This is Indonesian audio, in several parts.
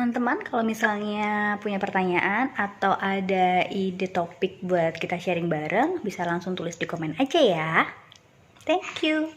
Teman-teman, kalau misalnya punya pertanyaan atau ada ide topik buat kita sharing bareng, bisa langsung tulis di komen aja ya. Thank you.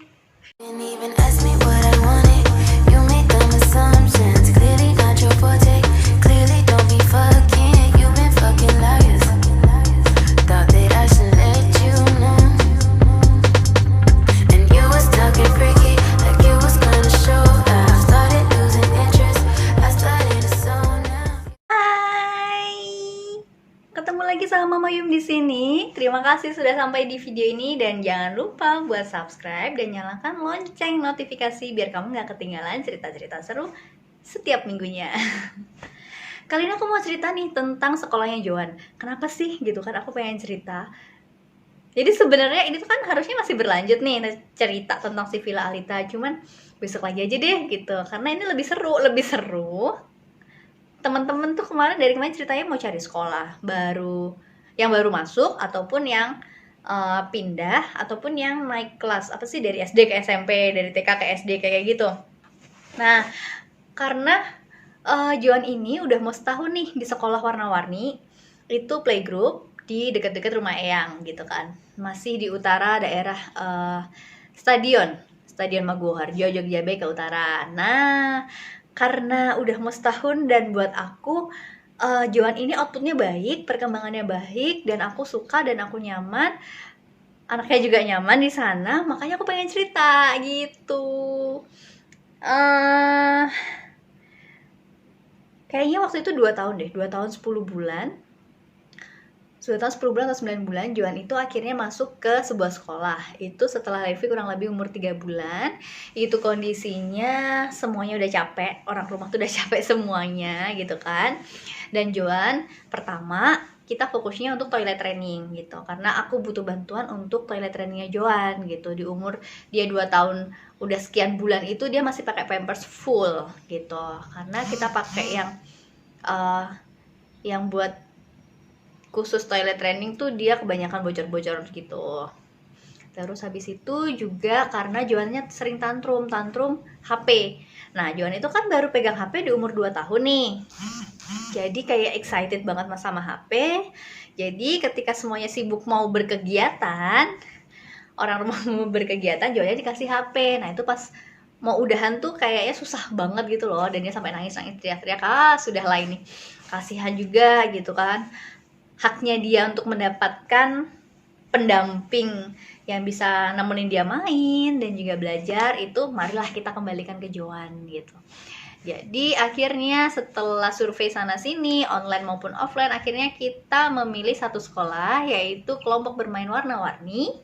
Ketemu lagi sama Mama Yum di sini. Terima kasih sudah sampai di video ini dan jangan lupa buat subscribe dan nyalakan lonceng notifikasi biar kamu nggak ketinggalan cerita-cerita seru setiap minggunya. Kali ini aku mau cerita nih tentang sekolahnya Joan. Kenapa sih gitu kan aku pengen cerita. Jadi sebenarnya ini tuh kan harusnya masih berlanjut nih cerita tentang si Villa Alita, cuman besok lagi aja deh gitu. Karena ini lebih seru. Teman-teman tuh dari kemarin ceritanya mau cari sekolah baru, yang baru masuk ataupun yang pindah ataupun yang naik kelas apa sih dari SD ke SMP, dari TK ke SD kayak gitu. Nah, karena Joan ini udah mau setahun nih di sekolah warna-warni, itu playgroup di dekat-dekat rumah Eyang gitu kan, masih di utara daerah Stadion Maguwoharjo, Jogja ke utara. Nah, karena udah mau setahun dan buat aku Joan ini outputnya baik, perkembangannya baik, dan aku suka dan aku nyaman, anaknya juga nyaman di sana, makanya aku pengen cerita gitu. Kayaknya waktu itu 2 tahun 10 bulan. 2 tahun 10 bulan atau 9 bulan, Joan itu akhirnya masuk ke sebuah sekolah. Itu setelah Levi kurang lebih umur 3 bulan. Itu kondisinya semuanya udah capek, orang rumah tuh udah capek semuanya gitu kan. Dan Joan pertama kita fokusnya untuk toilet training gitu, karena aku butuh bantuan untuk toilet trainingnya Joan gitu. Di umur dia 2 tahun udah sekian bulan itu dia masih pakai pampers full gitu, karena kita pakai yang buat khusus toilet training tuh dia kebanyakan bocor-bocor gitu. Terus habis itu juga karena Joannya sering tantrum HP. Nah, Joan itu kan baru pegang HP di umur 2 tahun nih. Jadi kayak excited banget sama HP. Jadi ketika semuanya sibuk mau berkegiatan, orang rumah mau berkegiatan, Joannya dikasih HP. Nah, itu pas mau udahan tuh kayaknya susah banget gitu loh, dan dia sampai nangis teriak-teriak, sudahlah ini. Kasihan juga gitu kan. Haknya dia untuk mendapatkan pendamping yang bisa nemenin dia main dan juga belajar, itu marilah kita kembalikan ke Joan gitu. Jadi akhirnya setelah survei sana sini, online maupun offline, akhirnya kita memilih satu sekolah, yaitu kelompok bermain warna-warni.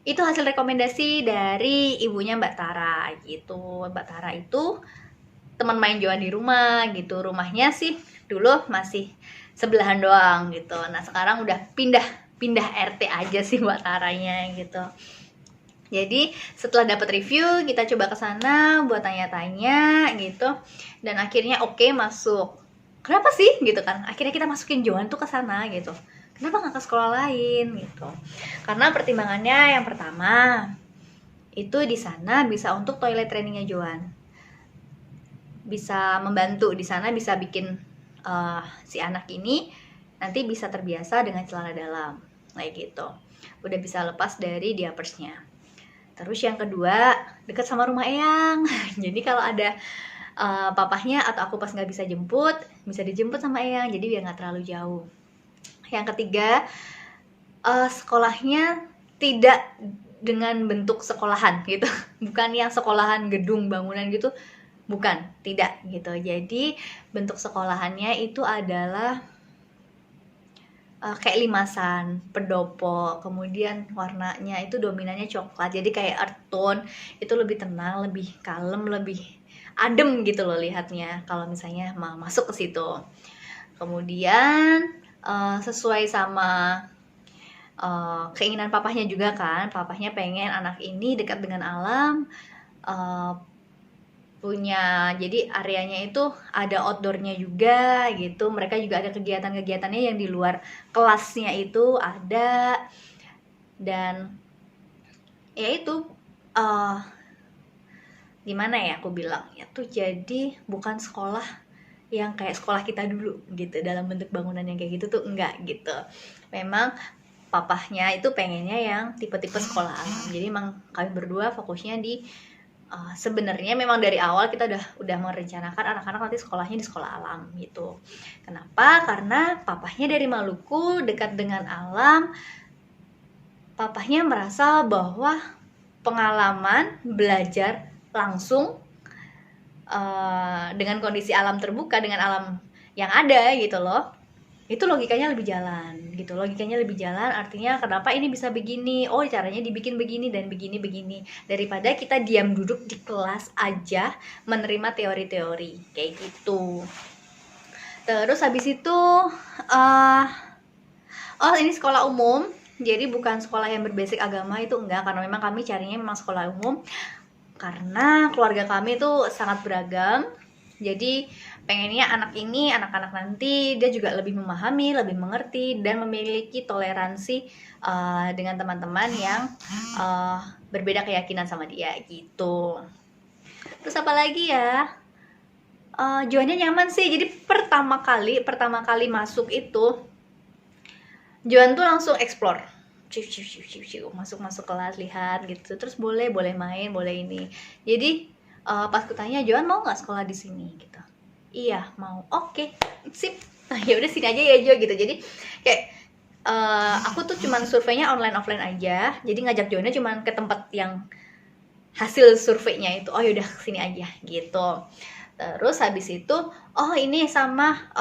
Itu hasil rekomendasi dari ibunya Mbak Tara gitu. Mbak Tara itu teman main Joan di rumah gitu. Rumahnya sih dulu masih sebelahan doang gitu. Nah, sekarang udah pindah RT aja sih Mbak Taranya gitu. Jadi setelah dapat review, kita coba ke sana buat tanya-tanya gitu, dan akhirnya oke, masuk. Kenapa sih gitu kan? Akhirnya kita masukin Joan tuh ke sana gitu. Kenapa nggak ke sekolah lain gitu? Karena pertimbangannya yang pertama itu di sana bisa untuk toilet trainingnya Joan, bisa membantu di sana, bisa bikin si anak ini nanti bisa terbiasa dengan celana dalam kayak gitu, udah bisa lepas dari diapersnya. Terus yang kedua, dekat sama rumah Eyang. Jadi kalau ada papahnya atau aku pas nggak bisa jemput, bisa dijemput sama Eyang, jadi biar nggak terlalu jauh. Yang ketiga, sekolahnya tidak dengan bentuk sekolahan gitu, bukan yang sekolahan gedung bangunan gitu, bukan, tidak gitu. Jadi bentuk sekolahannya itu adalah kayak limasan, pendopo, kemudian warnanya itu dominannya coklat, jadi kayak earth tone, itu lebih tenang, lebih kalem, lebih adem gitu loh lihatnya kalau misalnya mau masuk ke situ. Kemudian sesuai sama keinginan papahnya juga kan, papahnya pengen anak ini dekat dengan alam, punya, jadi areanya itu ada outdoornya juga gitu. Mereka juga ada kegiatan-kegiatannya yang di luar kelasnya itu ada. Dan ya itu gimana ya aku bilang ya tuh, jadi bukan sekolah yang kayak sekolah kita dulu gitu, dalam bentuk bangunan yang kayak gitu tuh enggak gitu. Memang papahnya itu pengennya yang tipe-tipe sekolah alam. Jadi emang kami berdua fokusnya di sebenarnya memang dari awal kita udah merencanakan anak-anak nanti sekolahnya di sekolah alam gitu. Kenapa? Karena papahnya dari Maluku, dekat dengan alam. Papahnya merasa bahwa pengalaman belajar langsung dengan kondisi alam terbuka, dengan alam yang ada gitu loh, itu logikanya lebih jalan gitu. Logikanya lebih jalan artinya kenapa ini bisa begini, oh caranya dibikin begini dan begini daripada kita diam duduk di kelas aja menerima teori-teori kayak gitu. Terus habis itu oh ini sekolah umum, jadi bukan sekolah yang berbasic agama, itu enggak, karena memang kami carinya memang sekolah umum karena keluarga kami itu sangat beragam. Jadi pengennya anak-anak nanti dia juga lebih memahami, lebih mengerti, dan memiliki toleransi dengan teman-teman yang berbeda keyakinan sama dia gitu. Terus apa lagi ya? Joannya nyaman sih. Jadi pertama kali masuk itu Joan tuh langsung explore, masuk kelas, lihat gitu, terus boleh main, boleh ini. Jadi pas kutanya, Joan mau nggak sekolah di sini gitu, iya mau, oke, sip, ya udah sini aja ya Jo gitu. Jadi kayak aku tuh cuman surveinya online offline aja, jadi ngajak Joannya cuman ke tempat yang hasil surveinya itu, oh yaudah sini aja gitu. Terus habis itu ini sama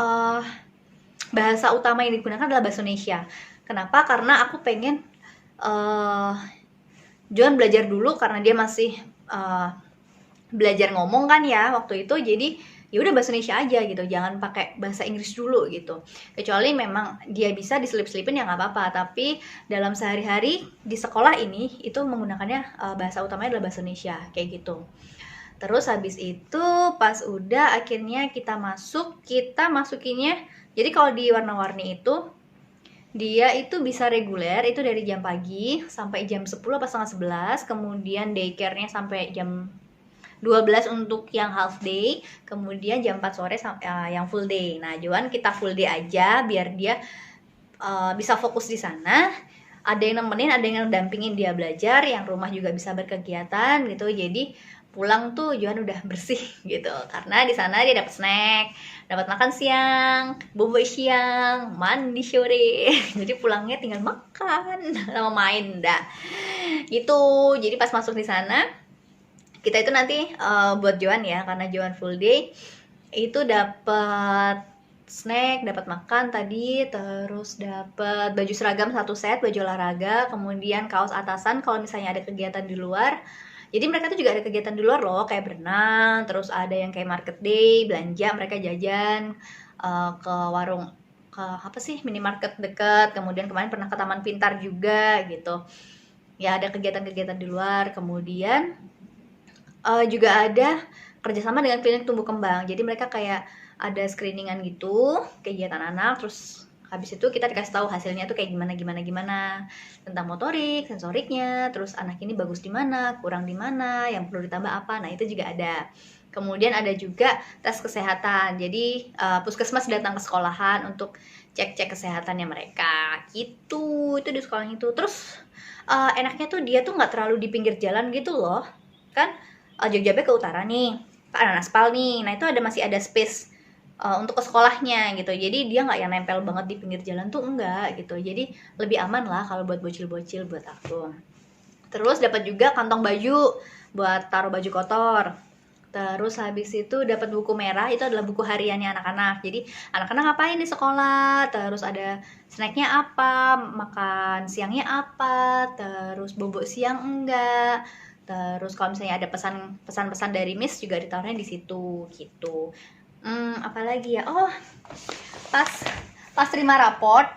bahasa utama yang digunakan adalah bahasa Indonesia. Kenapa? Karena aku pengen Joan belajar dulu, karena dia masih belajar ngomong kan ya waktu itu. Jadi ya udah bahasa Indonesia aja gitu, jangan pakai bahasa Inggris dulu gitu. Kecuali memang dia bisa diselip-selipin ya nggak apa-apa. Tapi dalam sehari-hari di sekolah ini itu menggunakannya bahasa utamanya adalah bahasa Indonesia kayak gitu. Terus habis itu pas udah akhirnya kita masukinnya. Jadi kalau di warna-warni itu dia itu bisa reguler, itu dari jam pagi sampai jam 10 apa setengah 11. Kemudian daycare-nya sampai jam 12 untuk yang half day. Kemudian jam 4 sore yang full day. Nah Joan kita full day aja biar dia bisa fokus di sana. Ada yang nemenin, ada yang dampingin dia belajar, yang rumah juga bisa berkegiatan gitu. Jadi pulang tuh Joan udah bersih gitu, karena di sana dia dapat snack, dapat makan siang, bobo siang, mandi sore. Jadi pulangnya tinggal makan sama main dah gitu. Jadi pas masuk di sana kita itu nanti buat Joan ya, karena Joan full day itu dapat snack, dapat makan tadi, terus dapat baju seragam 1 set, baju olahraga, kemudian kaos atasan kalau misalnya ada kegiatan di luar. Jadi mereka tuh juga ada kegiatan di luar loh, kayak berenang, terus ada yang kayak market day, belanja, mereka jajan ke warung, ke apa sih, minimarket dekat. Kemudian kemarin pernah ke Taman Pintar juga gitu. Ya ada kegiatan-kegiatan di luar. Kemudian juga ada kerjasama dengan klinik tumbuh kembang. Jadi mereka kayak ada screeningan gitu, kegiatan anak, terus habis itu kita dikasih tahu hasilnya tuh kayak gimana tentang motorik, sensoriknya, terus anak ini bagus di mana, kurang di mana, yang perlu ditambah apa. Nah itu juga ada. Kemudian ada juga tes kesehatan. Jadi puskesmas datang ke sekolahan untuk cek kesehatannya mereka gitu. Itu di sekolah itu. Terus enaknya tuh dia tuh nggak terlalu di pinggir jalan gitu loh, kan Jogja ke utara nih, ke Anaspal nih. Nah itu masih ada space untuk ke sekolahnya gitu. Jadi dia nggak yang nempel banget di pinggir jalan tuh, enggak gitu. Jadi lebih aman lah kalau buat bocil-bocil, buat aku. Terus dapat juga kantong baju buat taruh baju kotor. Terus habis itu dapat buku merah, itu adalah buku hariannya anak-anak. Jadi anak-anak ngapain di sekolah, terus ada snacknya apa, makan siangnya apa, terus bobok siang enggak. Terus kalau misalnya ada pesan-pesan dari Miss juga ditaruhnya di situ gitu. Apalagi ya, pas terima raport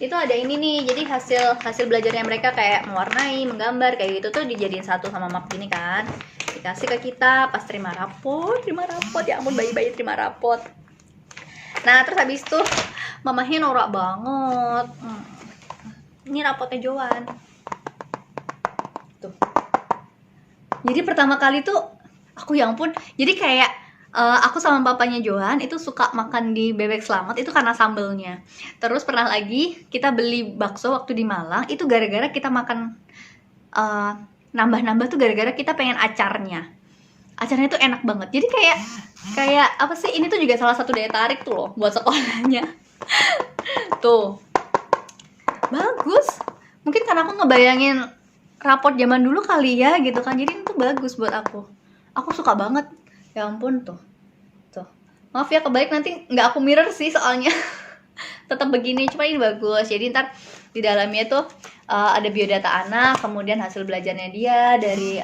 itu ada ini nih. Jadi hasil belajarnya mereka kayak mewarnai, menggambar kayak gitu tuh dijadiin satu sama map gini kan, dikasih ke kita pas terima raport. Ya ampun, bayi-bayi terima raport. Nah terus habis itu mamahnya norak banget. Ini rapotnya Joan tuh. Jadi pertama kali tuh aku, ya ampun, jadi kayak Aku sama papanya Johan itu suka makan di Bebek Selamat itu karena sambelnya. Terus pernah lagi kita beli bakso waktu di Malang itu gara-gara kita makan nambah-nambah tuh gara-gara kita pengen acarnya. Acarnya tuh enak banget. Jadi kayak apa sih, ini tuh juga salah satu daya tarik tuh loh buat sekolahnya. Tuh. Bagus. Mungkin karena aku ngebayangin raport zaman dulu kali ya gitu kan. Jadi itu bagus buat aku. Aku suka banget. Ya ampun tuh. Maaf ya kebalik, nanti nggak aku mirror sih soalnya. Tetap begini, cuma ini bagus. Jadi ntar di dalamnya tuh ada biodata anak, kemudian hasil belajarnya dia dari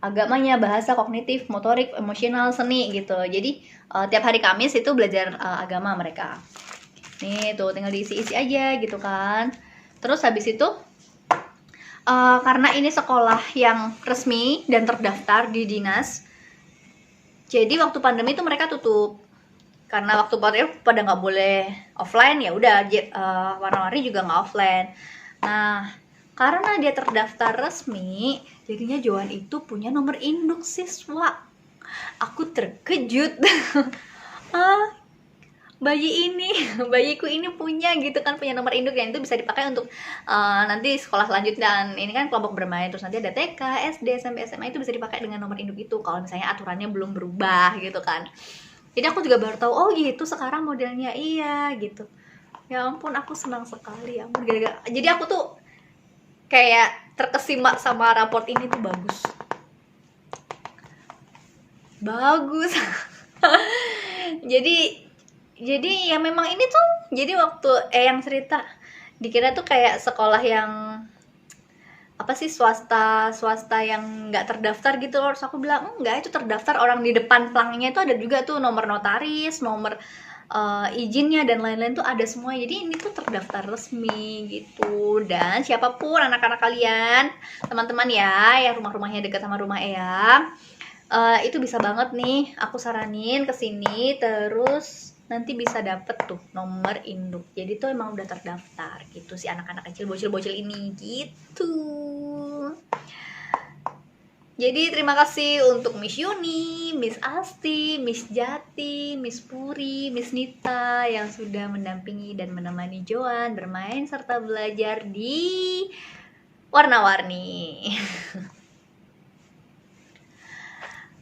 agamanya, bahasa, kognitif, motorik, emosional, seni gitu. Jadi tiap hari Kamis itu belajar agama mereka. Nih tuh tinggal diisi-isi aja gitu kan. Terus habis itu karena ini sekolah yang resmi dan terdaftar di dinas, jadi waktu pandemi itu mereka tutup. Karena waktu pandemi pada nggak boleh offline, ya udah warna-warni juga nggak offline. Nah, karena dia terdaftar resmi, jadinya Johan itu punya nomor induk siswa. Aku terkejut. Bayiku ini punya gitu kan, punya nomor induk yang itu bisa dipakai untuk nanti sekolah lanjut, dan ini kan kelompok bermain, terus nanti ada TK, SD, SMP, SMA itu bisa dipakai dengan nomor induk itu kalau misalnya aturannya belum berubah gitu kan. Jadi aku juga baru tahu, oh gitu sekarang modelnya, iya gitu. Ya ampun, aku senang sekali ya ampun, jadi aku tuh kayak terkesima sama raport ini tuh bagus. jadi ya memang ini tuh, jadi waktu yang cerita dikira tuh kayak sekolah yang apa sih, swasta yang nggak terdaftar gitu loh. Terus aku bilang enggak, itu terdaftar, orang di depan pelangnya itu ada juga tuh nomor notaris, nomor izinnya dan lain-lain tuh ada semua. Jadi ini tuh terdaftar resmi gitu. Dan siapapun anak-anak kalian, teman-teman ya, yang rumah-rumahnya dekat sama rumah Eyang, itu bisa banget nih, aku saranin kesini, terus nanti bisa dapet tuh nomor induk. Jadi tuh emang udah terdaftar gitu si anak-anak kecil, bocil-bocil ini gitu. Jadi terima kasih untuk Miss Yuni, Miss Asti, Miss Jati, Miss Puri, Miss Nita yang sudah mendampingi dan menemani Johan bermain serta belajar di warna-warni.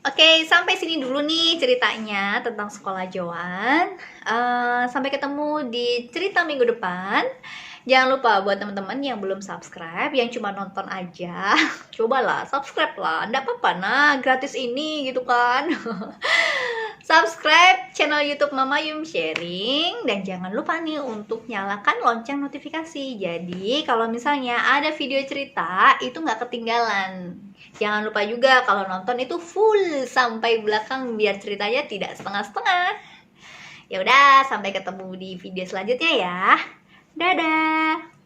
Oke, sampai sini dulu nih ceritanya tentang sekolah Johan. Sampai ketemu di cerita minggu depan. Jangan lupa buat teman-teman yang belum subscribe, yang cuma nonton aja, cobalah subscribe lah, nggak apa-apa nah, gratis ini gitu kan. Subscribe channel YouTube Mama Yum Sharing, dan jangan lupa nih untuk nyalakan lonceng notifikasi. Jadi kalau misalnya ada video cerita itu nggak ketinggalan. Jangan lupa juga kalau nonton itu full sampai belakang biar ceritanya tidak setengah-setengah. Ya udah, sampai ketemu di video selanjutnya ya. Dadah.